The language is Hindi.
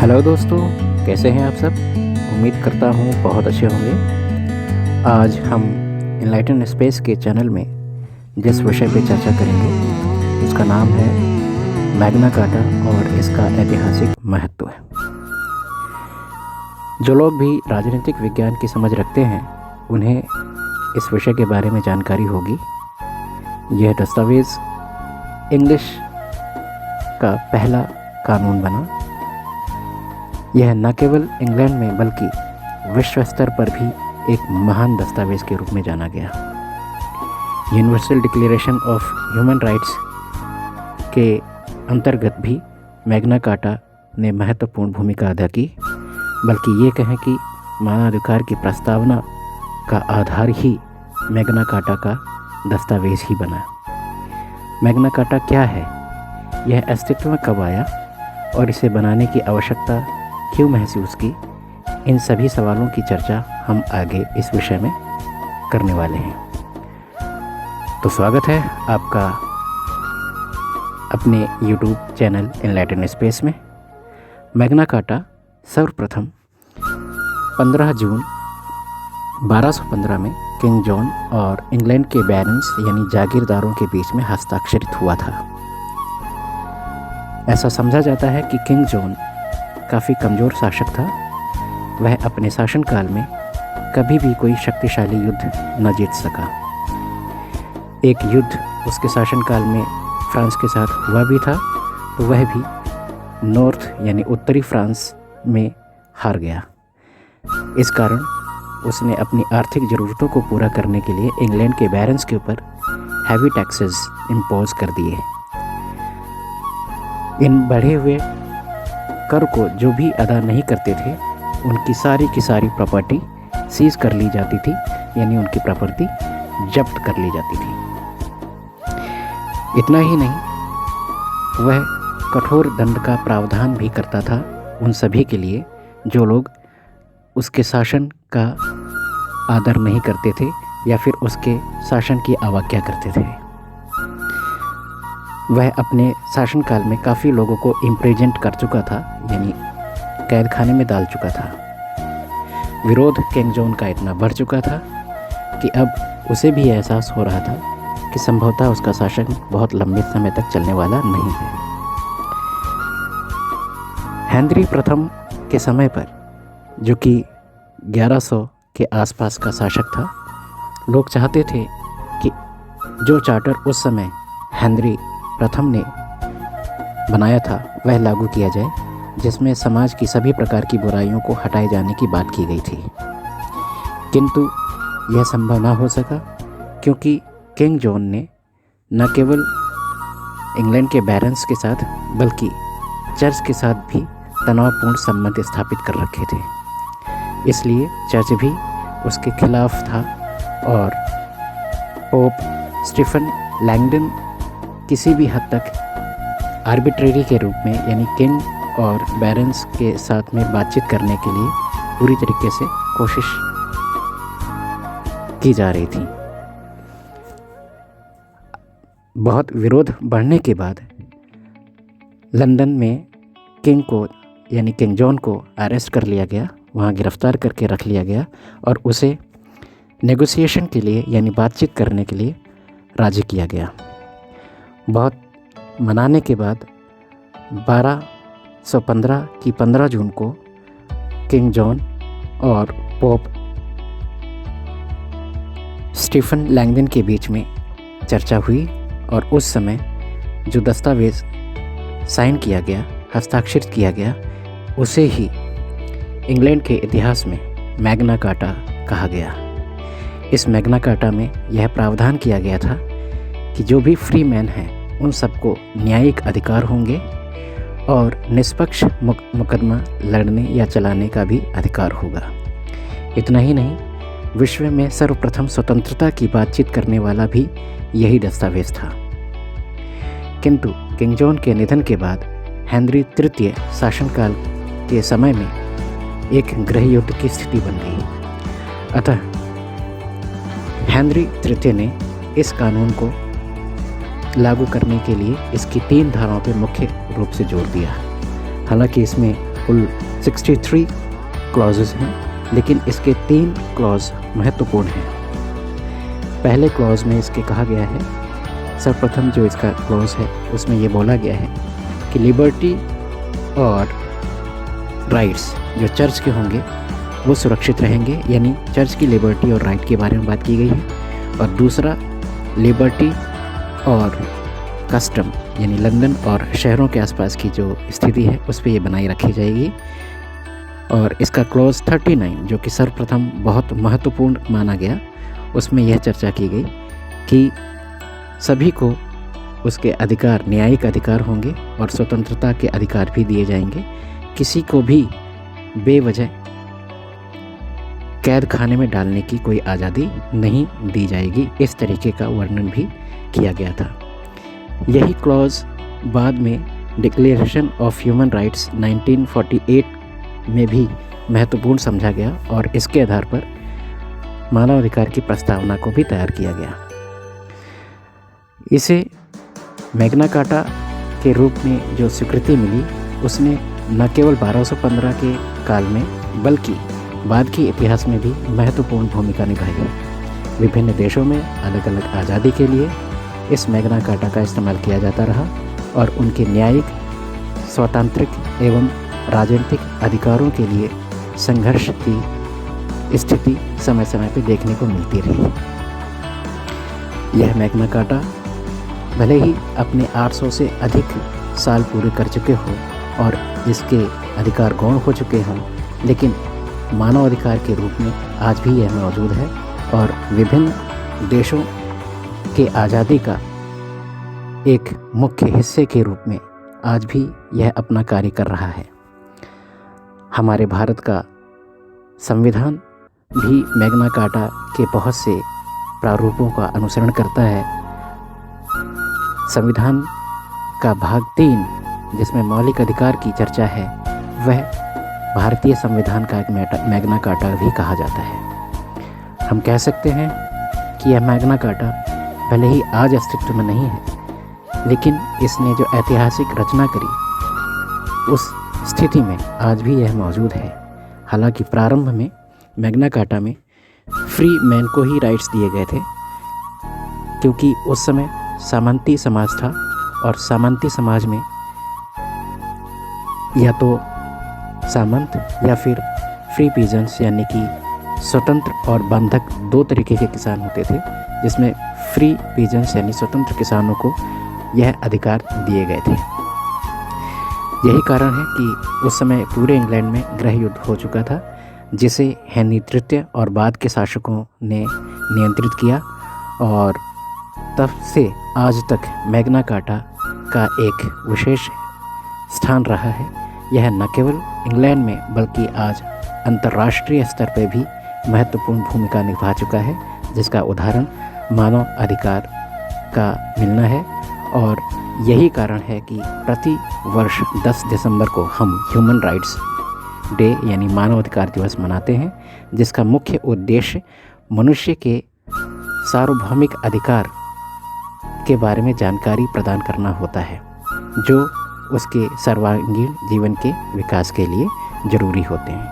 हेलो दोस्तों, कैसे हैं आप सब। उम्मीद करता हूँ बहुत अच्छे होंगे। आज हम इनलाइटन स्पेस के चैनल में जिस विषय पे चर्चा करेंगे उसका नाम है मैग्ना कार्टा और इसका ऐतिहासिक महत्व है। जो लोग भी राजनीतिक विज्ञान की समझ रखते हैं उन्हें इस विषय के बारे में जानकारी होगी। यह दस्तावेज़ इंग्लिश का पहला कानून बना। यह न केवल इंग्लैंड में बल्कि विश्व स्तर पर भी एक महान दस्तावेज़ के रूप में जाना गया। Universal declaration of human rights के अंतर्गत भी मैग्ना कार्टा ने महत्वपूर्ण भूमिका अदा की। बल्कि ये कहें कि मानवाधिकार की प्रस्तावना का आधार ही मैग्ना कार्टा का दस्तावेज़ ही बना। मैग्ना कार्टा क्या है, यह अस्तित्व में कब आया और इसे बनाने की आवश्यकता क्यों महसूस की, इन सभी सवालों की चर्चा हम आगे इस विषय में करने वाले हैं। तो स्वागत है आपका अपने YouTube चैनल इनलाइटन स्पेस में। मैग्ना कार्टा सर्वप्रथम 15 जून 1215 में किंग जॉन और इंग्लैंड के बैरन्स यानी जागीरदारों के बीच में हस्ताक्षरित हुआ था। ऐसा समझा जाता है कि किंग जॉन काफ़ी कमज़ोर शासक था। वह अपने शासनकाल में कभी भी कोई शक्तिशाली युद्ध न जीत सका। एक युद्ध उसके शासनकाल में फ्रांस के साथ हुआ भी था, तो वह भी नॉर्थ यानी उत्तरी फ्रांस में हार गया। इस कारण उसने अपनी आर्थिक ज़रूरतों को पूरा करने के लिए इंग्लैंड के बैरन्स के ऊपर हैवी टैक्सेस इम्पोज कर दिए। इन बढ़े हुए कर को जो भी अदा नहीं करते थे उनकी सारी की सारी प्रॉपर्टी सीज कर ली जाती थी, यानी उनकी प्रॉपर्टी जब्त कर ली जाती थी। इतना ही नहीं, वह कठोर दंड का प्रावधान भी करता था उन सभी के लिए जो लोग उसके शासन का आदर नहीं करते थे या फिर उसके शासन की अवज्ञा करते थे। वह अपने शासनकाल में काफ़ी लोगों को इम्प्रिजन्ट कर चुका था, यानी कैद खाने में डाल चुका था। विरोध किंग जॉन का इतना बढ़ चुका था कि अब उसे भी एहसास हो रहा था कि संभवतः उसका शासन बहुत लंबे समय तक चलने वाला नहीं है। हेनरी प्रथम के समय पर, जो कि 1100 के आसपास का शासक था, लोग चाहते थे कि जो चार्टर उस समय हेनरी प्रथम ने बनाया था वह लागू किया जाए, जिसमें समाज की सभी प्रकार की बुराइयों को हटाए जाने की बात की गई थी। किंतु यह संभव ना हो सका क्योंकि किंग जॉन ने न केवल इंग्लैंड के बैरन्स के साथ बल्कि चर्च के साथ भी तनावपूर्ण संबंध स्थापित कर रखे थे। इसलिए चर्च भी उसके खिलाफ था और पोप स्टीफन लैंगडन किसी भी हद तक आर्बिट्रेरी के रूप में, यानी किंग और बैरन्स के साथ में बातचीत करने के लिए पूरी तरीके से कोशिश की जा रही थी। बहुत विरोध बढ़ने के बाद लंदन में किंग को, यानी किंग जॉन को अरेस्ट कर लिया गया, वहाँ गिरफ्तार करके रख लिया गया और उसे नेगोशिएशन के लिए, यानी बातचीत करने के लिए राजी किया गया। बहुत मनाने के बाद 1215 की 15 जून को किंग जॉन और पोप स्टीफन लैंगडन के बीच में चर्चा हुई और उस समय जो दस्तावेज़ साइन किया गया, हस्ताक्षरित किया गया, उसे ही इंग्लैंड के इतिहास में मैग्ना कार्टा कहा गया। इस मैग्ना कार्टा में यह प्रावधान किया गया था कि जो भी फ्री मैन हैं उन सबको न्यायिक अधिकार होंगे और निष्पक्ष मुकदमा लड़ने या चलाने का भी अधिकार होगा। इतना ही नहीं, विश्व में सर्वप्रथम स्वतंत्रता की बातचीत करने वाला भी यही दस्तावेज था। किंतु किंग जॉन के निधन के बाद हेनरी तृतीय शासनकाल के समय में एक गृह युद्ध की स्थिति बन गई। अतः हेनरी तृतीय ने इस कानून को लागू करने के लिए इसकी 3 धाराओं पर मुख्य रूप से जोर दिया। हालांकि इसमें कुल 63 क्लॉजेस हैं, लेकिन इसके 3 क्लॉज महत्वपूर्ण हैं। पहले क्लॉज में इसके कहा गया है, सर्वप्रथम जो इसका क्लॉज है उसमें ये बोला गया है कि लिबर्टी और राइट्स जो चर्च के होंगे वो सुरक्षित रहेंगे, यानी चर्च की लिबर्टी और राइट के बारे में बात की गई है। और दूसरा, लिबर्टी और कस्टम यानी लंदन और शहरों के आसपास की जो स्थिति है उस पर ये बनाई रखी जाएगी। और इसका क्लॉज 39 जो कि सर्वप्रथम बहुत महत्वपूर्ण माना गया, उसमें यह चर्चा की गई कि सभी को उसके अधिकार, न्यायिक अधिकार होंगे और स्वतंत्रता के अधिकार भी दिए जाएंगे। किसी को भी बेवजह कैद खाने में डालने की कोई आज़ादी नहीं दी जाएगी। इस तरीके का वर्णन भी किया गया था। यही क्लॉज बाद में डिक्लेरेशन ऑफ ह्यूमन राइट्स 1948 में भी महत्वपूर्ण समझा गया और इसके आधार पर मानवाधिकार की प्रस्तावना को भी तैयार किया गया। इसे मैग्ना कार्टा के रूप में जो स्वीकृति मिली, उसने न केवल 1215 के काल में बल्कि बाद के इतिहास में भी महत्वपूर्ण भूमिका निभाई। विभिन्न देशों में अलग अलग आज़ादी के लिए इस मैग्ना कार्टा का इस्तेमाल किया जाता रहा और उनके न्यायिक, स्वतांत्रिक एवं राजनीतिक अधिकारों के लिए संघर्ष की स्थिति समय समय पर देखने को मिलती रही। यह मैग्ना कार्टा भले ही अपने 800 से अधिक साल पूरे कर चुके हों और इसके अधिकार गौण हो चुके हों, लेकिन मानव अधिकार के रूप में आज भी यह मौजूद है और विभिन्न देशों के आज़ादी का एक मुख्य हिस्से के रूप में आज भी यह अपना कार्य कर रहा है। हमारे भारत का संविधान भी मैग्ना कार्टा के बहुत से प्रारूपों का अनुसरण करता है। संविधान का भाग 3 जिसमें मौलिक अधिकार की चर्चा है, वह भारतीय संविधान का एक मैग्ना कार्टा भी कहा जाता है। हम कह सकते हैं कि यह मैग्ना कार्टा भले ही आज अस्तित्व में नहीं है, लेकिन इसने जो ऐतिहासिक रचना करी उस स्थिति में आज भी यह मौजूद है। हालांकि प्रारंभ में मैग्ना कार्टा में फ्री मैन को ही राइट्स दिए गए थे, क्योंकि उस समय सामंती समाज था और सामंती समाज में या तो सामंत या फिर फ्री पीजेंट्स यानी कि स्वतंत्र और बंधक 2 तरीके के किसान होते थे, जिसमें फ्री पीजेंट्स यानी स्वतंत्र किसानों को यह अधिकार दिए गए थे। यही कारण है कि उस समय पूरे इंग्लैंड में गृह युद्ध हो चुका था, जिसे हेनरी तृतीय और बाद के शासकों ने नियंत्रित किया और तब से आज तक मैग्ना कार्टा का एक विशेष स्थान रहा है। यह न केवल इंग्लैंड में बल्कि आज अंतर्राष्ट्रीय स्तर पर भी महत्वपूर्ण भूमिका निभा चुका है, जिसका उदाहरण मानव अधिकार का मिलना है। और यही कारण है कि प्रति वर्ष 10 दिसंबर को हम ह्यूमन राइट्स डे यानी मानव अधिकार दिवस मनाते हैं, जिसका मुख्य उद्देश्य मनुष्य के सार्वभौमिक अधिकार के बारे में जानकारी प्रदान करना होता है, जो उसके सर्वांगीण जीवन के विकास के लिए ज़रूरी होते हैं।